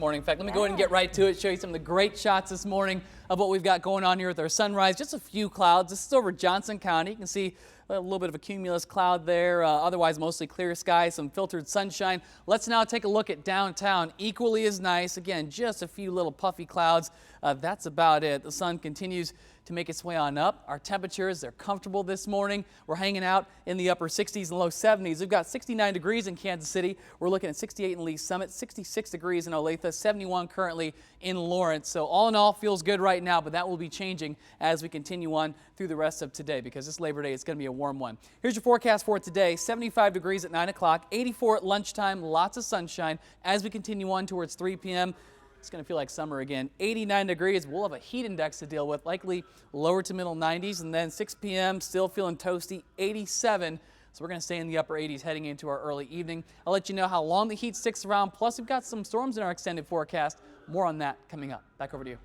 Morning. In fact, let me go ahead and get right to it, show you some of the great shots this morning of what we've got going on here with our sunrise. Just a few clouds. This is over Johnson County. You can see a little bit of a cumulus cloud there, otherwise mostly clear skies, some filtered sunshine. Let's now take a look at downtown. Equally as nice. Again, just a few little puffy clouds. That's about it. The sun continues to make its way on up. Our temperatures, they're comfortable this morning. We're hanging out in the upper 60s and low 70s. We've got 69 degrees in Kansas City. We're looking at 68 in Lee Summit, 66 degrees in Olathe, 71 currently in Lawrence. So all in all, feels good right now, but that will be changing as we continue on through the rest of today because this Labor Day is going to be a warm one. Here's your forecast for today. 75 degrees at 9 o'clock, 84 at lunchtime, lots of sunshine as we continue on towards 3 p.m. It's going to feel like summer again. 89 degrees. We'll have a heat index to deal with, likely lower to middle 90s. And then 6 p.m. still feeling toasty, 87. So we're going to stay in the upper 80s heading into our early evening. I'll let you know how long the heat sticks around. Plus, we've got some storms in our extended forecast. More on that coming up. Back over to you.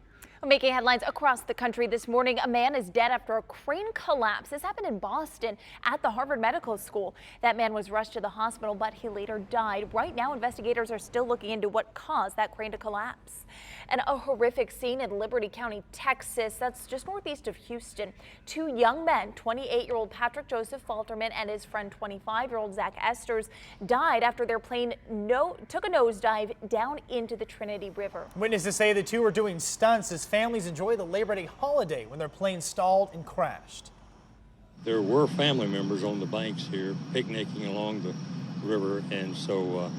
Making headlines across the country this morning, a man is dead after a crane collapse. This happened in Boston at the Harvard Medical School. That man was rushed to the hospital, but he later died. Right now, investigators are still looking into what caused that crane to collapse. And a horrific scene in Liberty County, Texas. That's just northeast of Houston. Two young men, 28-year-old Patrick Joseph Falterman and his friend 25-year-old Zach Esters, died after their plane took a nosedive down into the Trinity River. Witnesses say the two were doing stunts as families enjoy the Labor Day holiday when their plane stalled and crashed. There were family members on the banks here picnicking along the river, and so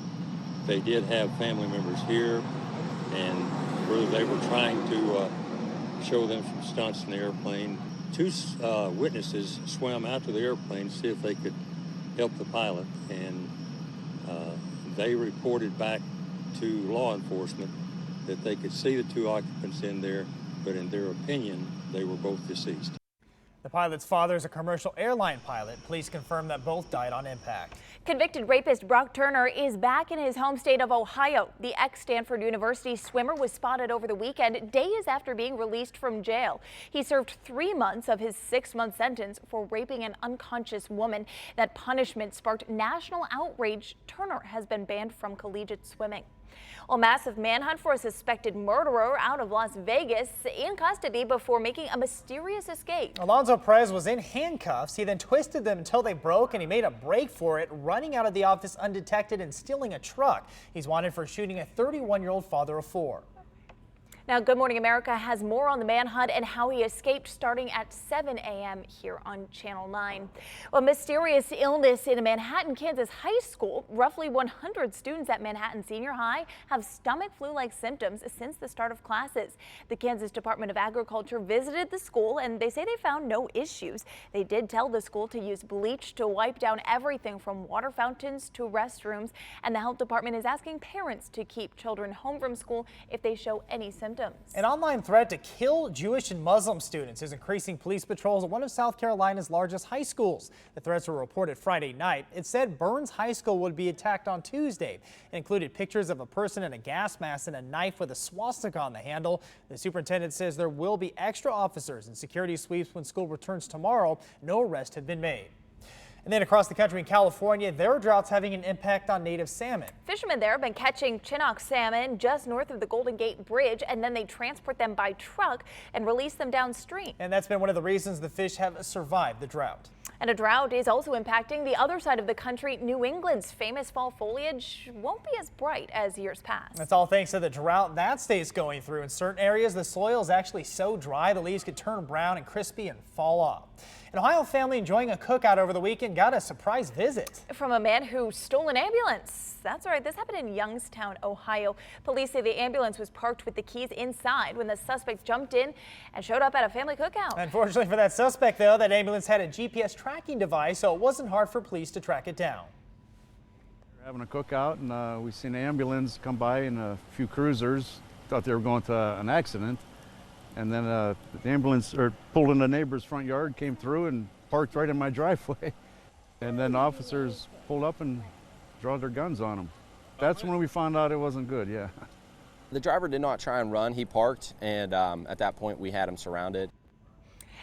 they did have family members here, and whether they were trying to show them some stunts in the airplane. Two witnesses swam out to the airplane to see if they could help the pilot, and they reported back to law enforcement that they could see the two occupants in there, but in their opinion, they were both deceased. The pilot's father is a commercial airline pilot. Police confirmed that both died on impact. Convicted rapist Brock Turner is back in his home state of Ohio. The ex-Stanford University swimmer was spotted over the weekend, days after being released from jail. He served 3 months of his 6-month sentence for raping an unconscious woman. That punishment sparked national outrage. Turner has been banned from collegiate swimming. A massive manhunt for a suspected murderer out of Las Vegas, in custody before making a mysterious escape. Alonzo Perez was in handcuffs. He then twisted them until they broke, and he made a break for it, running out of the office undetected and stealing a truck. He's wanted for shooting a 31-year-old father of 4. Now, Good Morning America has more on the manhunt and how he escaped starting at 7 a.m. here on Channel 9. A mysterious illness in a Manhattan, Kansas high school. Roughly 100 students at Manhattan Senior High have stomach flu-like symptoms since the start of classes. The Kansas Department of Agriculture visited the school and they say they found no issues. They did tell the school to use bleach to wipe down everything from water fountains to restrooms. And the health department is asking parents to keep children home from school if they show any symptoms. An online threat to kill Jewish and Muslim students is increasing police patrols at one of South Carolina's largest high schools. The threats were reported Friday night. It said Burns High School would be attacked on Tuesday. It included pictures of a person in a gas mask and a knife with a swastika on the handle. The superintendent says there will be extra officers and security sweeps when school returns tomorrow. No arrests have been made. And then across the country in California, their drought's having an impact on native salmon. Fishermen there have been catching Chinook salmon just north of the Golden Gate Bridge, and then they transport them by truck and release them downstream. And that's been one of the reasons the fish have survived the drought. And a drought is also impacting the other side of the country. New England's famous fall foliage won't be as bright as years past. That's all thanks to the drought that state's going through. In certain areas, the soil is actually so dry the leaves could turn brown and crispy and fall off. An Ohio family enjoying a cookout over the weekend got a surprise visit from a man who stole an ambulance. That's right. This happened in Youngstown, Ohio. Police say the ambulance was parked with the keys inside when the suspect jumped in and showed up at a family cookout. Unfortunately for that suspect, though, that ambulance had a GPS tracking device, so it wasn't hard for police to track it down. We're having a cookout, and we seen an ambulance come by and a few cruisers. Thought they were going to an accident. And then the ambulance pulled in the neighbor's front yard, came through and parked right in my driveway. And then officers pulled up and draw their guns on them. That's when we found out it wasn't good, yeah. The driver did not try and run. He parked, and at that point we had him surrounded.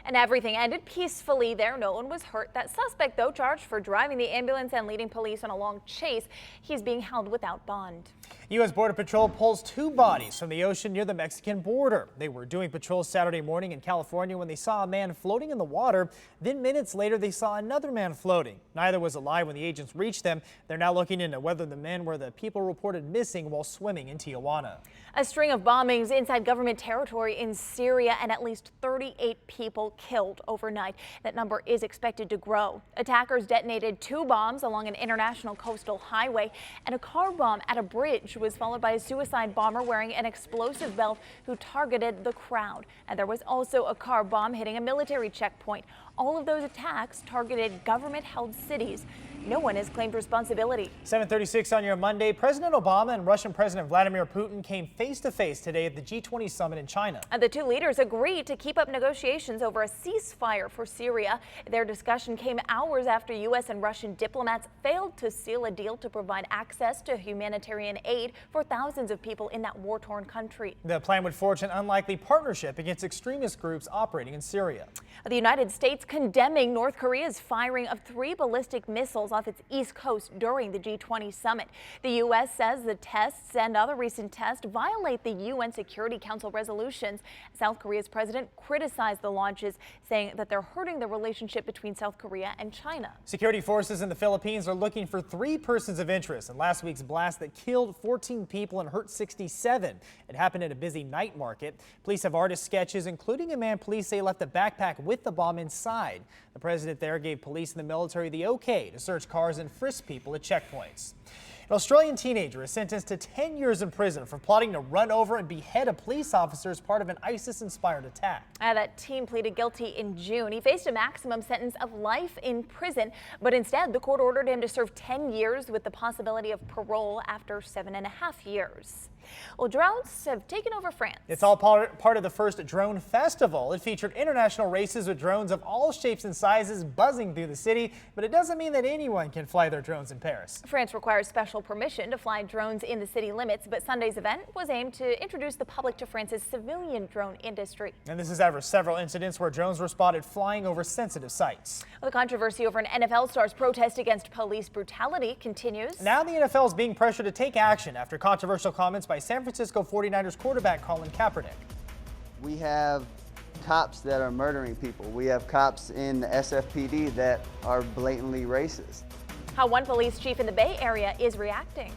And everything ended peacefully there. No one was hurt. That suspect, though, charged for driving the ambulance and leading police on a long chase. He's being held without bond. U.S. Border Patrol pulls 2 bodies from the ocean near the Mexican border. They were doing patrols Saturday morning in California when they saw a man floating in the water. Then minutes later, they saw another man floating. Neither was alive when the agents reached them. They're now looking into whether the men were the people reported missing while swimming in Tijuana. A string of bombings inside government territory in Syria and at least 38 people killed overnight. That number is expected to grow. Attackers detonated 2 bombs along an international coastal highway, and a car bomb at a bridge was followed by a suicide bomber wearing an explosive belt who targeted the crowd. And there was also a car bomb hitting a military checkpoint. All of those attacks targeted government-held cities. No one has claimed responsibility. 7:36 on your Monday. President Obama and Russian President Vladimir Putin came face-to-face today at the G20 summit in China. And the 2 leaders agreed to keep up negotiations over a ceasefire for Syria. Their discussion came hours after U.S. and Russian diplomats failed to seal a deal to provide access to humanitarian aid for thousands of people in that war-torn country. The plan would forge an unlikely partnership against extremist groups operating in Syria. The United States condemning North Korea's firing of 3 ballistic missiles off its east coast during the G20 summit. The U.S. says the tests and other recent tests violate the UN Security Council resolutions. South Korea's president criticized the launches, saying that they're hurting the relationship between South Korea and China. Security forces in the Philippines are looking for 3 persons of interest in last week's blast that killed 14 people and hurt 67. It happened at a busy night market. Police have artist sketches, including a man police say left a backpack with the bomb inside. The president there gave police and the military the okay to search cars and frisk people at checkpoints. An Australian teenager is sentenced to 10 years in prison for plotting to run over and behead a police officer as part of an ISIS-inspired attack. That teen pleaded guilty in June. He faced a maximum sentence of life in prison, but instead the court ordered him to serve 10 years with the possibility of parole after 7.5 years. Well, drones have taken over France. It's all part of the first drone festival. It featured international races with drones of all shapes and sizes buzzing through the city, but it doesn't mean that anyone can fly their drones in Paris. France requires special permission to fly drones in the city limits, but Sunday's event was aimed to introduce the public to France's civilian drone industry. And this is after several incidents where drones were spotted flying over sensitive sites. Well, the controversy over an NFL star's protest against police brutality continues. Now the NFL is being pressured to take action after controversial comments by San Francisco 49ers quarterback Colin Kaepernick. We have cops that are murdering people. We have cops in the SFPD that are blatantly racist. How one police chief in the Bay Area is reacting.